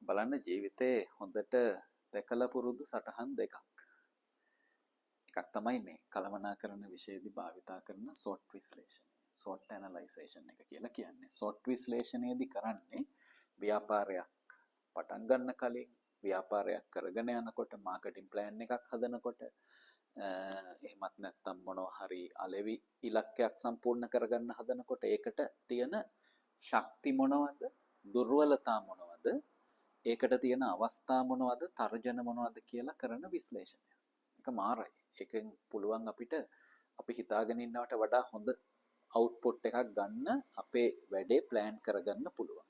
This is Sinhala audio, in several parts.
බලන්න ජීවිතේ හොඳට දැකලා පුරුදු සටහන් දෙකක්. එකක් තමයි මේ කළමනාකරන විෂයේදී භාවිතා කරන SWOT විශ්ලේෂණය. SWOT ඇනලයිසේෂන් එක කියලා කියන්නේ. SWOT විශ්ලේෂණයේදී කරන්නේ ව්‍යාපාරයක් පටන් ගන්න කලින්, ව්‍යාපාරයක් කරගෙන යනකොට, මාකටිං ප්ලෑන් එකක් හදනකොට, එහෙමත් නැත්නම් මොනවා හරි අලෙවි ඉලක්කයක් සම්පූර්ණ කරගන්න හදනකොට ඒකට තියෙන ශක්ති මොනවද, දුර්වලතා මොනවද, ඒකට තියෙන අවස්ථා මොනවද, තර්ජන මොනවද කියලා කරන විශ්ලේෂණය. ඒක මාරයි. ඒකෙන් පුළුවන් අපිට අපි හිතාගෙන ඉන්නවට වඩා හොඳ අවුට්පුට් එකක් ගන්න, අපේ වැඩේ ප්ලෑන් කරගන්න පුළුවන්.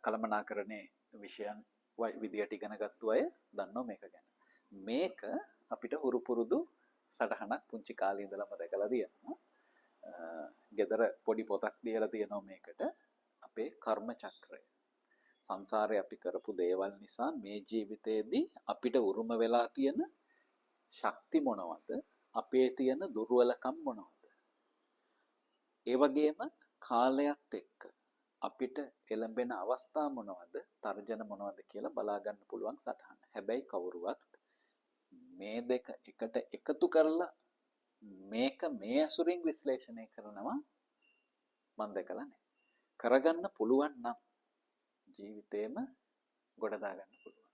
කළමනාකරණයේ විෂයන් විදියට ඉගෙන ගත්තු අය දන්නවා මේක ගැන. මේක අපිට හුරු පුරුදු සටහනක් පුංචි කාලේ ඉඳලම දැකලා තියෙනවා. ගෙදර පොඩි පොතක් දීලා තියෙනවා මේකට. අපේ කර්ම චක්‍රය. සංසාරේ අපි කරපු දේවල් නිසා මේ ජීවිතේදී අපිට උරුම වෙලා තියෙන ශක්ති මොනවද? අපේ තියෙන දුර්වලකම් මොනවද? ඒ වගේම කාලයත් එක්ක අපිට එළඹෙන අවස්ථා මොනවද? තර්ජන මොනවද කියලා බලා ගන්න පුළුවන් සටහන. හැබැයි කවුරුවත් මේ දෙක එකට එකතු කරලා මේක මේ අසුරින් විශ්ලේෂණය කරනවා මම දැකලා නැහැ. කරගන්න පුළුවන් නම් ජීවිතේම ගොඩ දාගන්න පුළුවන්.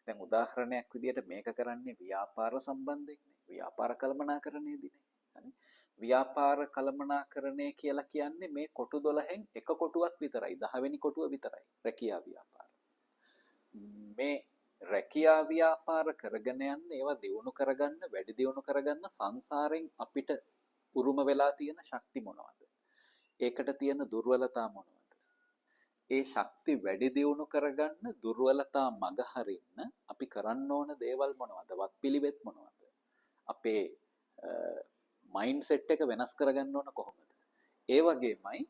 දැන් උදාහරණයක් විදියට මේක කරන්නේ ව්‍යාපාර සම්බන්ධයෙන්නේ. ව්‍යාපාර කළමනාකරණයේදීනේ. හරි. ව්‍යාපාර කළමනාකරණය කියලා කියන්නේ මේ කොටු 12න් එක කොටුවක් විතරයි. 10 වෙනි කොටුව විතරයි. රැකියා ව්‍යාපාර. මේ රැකියා ව්‍යාපාර කරගෙන යන්න, ඒවා දියුණු කරගන්න, වැඩි දියුණු කරගන්න සංසාරෙන් අපිට උරුම වෙලා තියෙන ශක්ති මොනවද? ඒකට තියෙන දුර්වලතා මොනවද? ඒ ශක්ති වැඩි දියුණු කරගන්න, දුර්වලතා මග හරින්න අපි කරන්න ඕන දේවල් මොනවද? වත්පිළිවෙත් මොනවද? අපේ මයින්ඩ්සෙට් එක වෙනස් කරගන්න ඕන කොහොමද? ඒ වගේමයි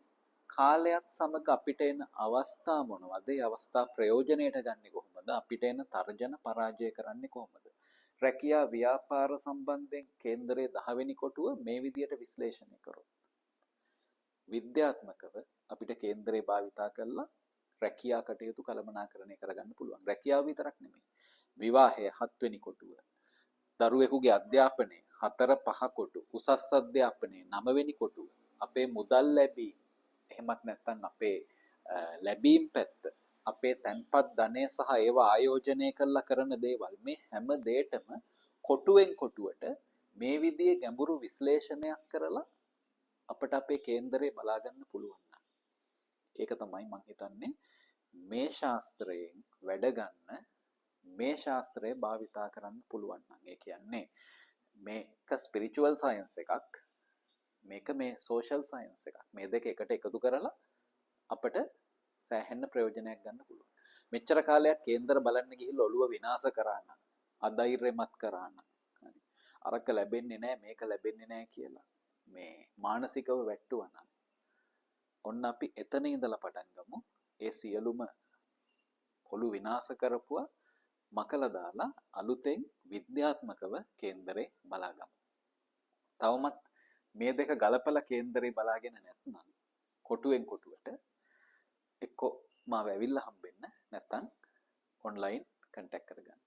කාලයත් සමග අපිට එන අවස්ථා මොනවද? ඒ අවස්ථා ප්‍රයෝජනයට ගන්නේ කොහොමද? අපිට එන තර්ජන පරාජය කරන්නේ කොහොමද? රැකියා ව්‍යාපාර සම්බන්ධයෙන් කේන්දරයේ 10 වෙනි කොටුව මේ විදියට විශ්ලේෂණය කරොත් විද්‍යාත්මකව අපිට කේන්දරේ භාවිතා කරලා රැකියා කටයුතු කළමනාකරණය කරගන්න පුළුවන්. රැකියාව විතරක් නෙමෙයි. විවාහය 7 වෙනි කොටුව. දරුවෙකුගේ අධ්‍යාපනය 4 5 කොටු. උසස් අධ්‍යාපනය 9 වෙනි කොටුව. අපේ මුදල් ලැබීම. එහෙමත් නැත්නම් අපේ ලැබීම් පැත්ත. අපේ තන්පත් ධනය සහ ඒවා ආයෝජනය කරලා කරන දේවල්, මේ හැම දෙයකම කොටුවෙන් කොටුවට මේ විදිහේ ගැඹුරු විශ්ලේෂණයක් කරලා අපිට අපේ කේන්දරේ බලා ගන්න පුළුවන්. ඒක තමයි මම හිතන්නේ මේ ශාස්ත්‍රයෙන් වැඩ ගන්න, මේ ශාස්ත්‍රය භාවිතා කරන්න පුළුවන් නම්. ඒ කියන්නේ මේක ස්පිරිචුවල් සයන්ස් එකක්, මේක මේ සෝෂල් සයන්ස් එකක්. මේ දෙක එකට එකතු කරලා අපිට සෑහෙන්න ප්‍රයෝජනයක් ගන්න පුළුවන්. මෙච්චර කාලයක් කේන්දර බලන්න ගිහිල්ලා ඔළුව විනාශ කරා නම්, අධෛර්යමත් කරා නම්, අරක ලැබෙන්නේ නැහැ, මේක ලැබෙන්නේ නැහැ කියලා මේ මානසිකව වැට්ටුවා නම්, ඔන්න අපි එතන ඉඳලා පටන් ගමු. ඒ සියලුම ඔළු විනාශ කරපුවා මකලා දාලා අලුතෙන් විද්‍යාත්මකව කේන්දරේ බලාගමු. තවමත් මේ දෙක ගලපලා කේන්දරේ බලාගෙන නැත්නම් කොටුවෙන් කොටුවට එක්ක මාව ඇවිල්ලා හම්බෙන්න, නැත්නම් ඔන්ලයින් කන්ටැක්ට් කරගන්න.